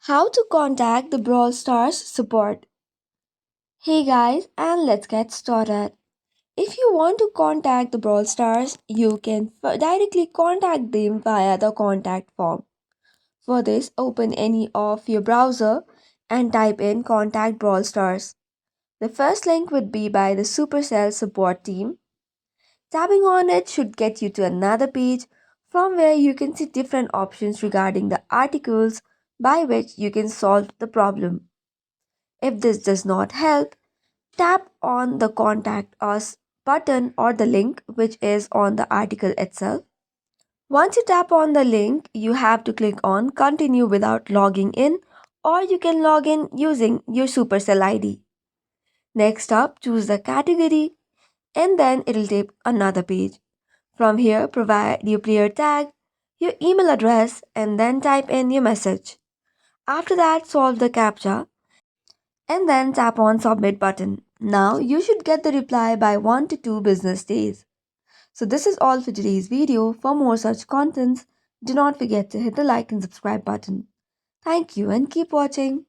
How to contact the Brawl Stars support. Hey guys, and let's get started. If you want to contact the Brawl Stars, you can directly contact them via the contact form. For this, open any of your browser and type in contact Brawl Stars. The first link would be by the Supercell support team. Tapping on it should get you to another page from where you can see different options regarding the articles by which you can solve the problem. If this does not help, tap on the Contact Us button or the link which is on the article itself. Once you tap on the link, you have to click on Continue without logging in, or you can log in using your Supercell ID. Next up, choose the category and then it'll take another page. From here, provide your player tag, your email address, and then type in your message. After that, solve the CAPTCHA and then tap on submit button. Now you should get the reply by 1 to 2 business days. So this is all for today's video. For more such contents, do not forget to hit the like and subscribe button. Thank you and keep watching.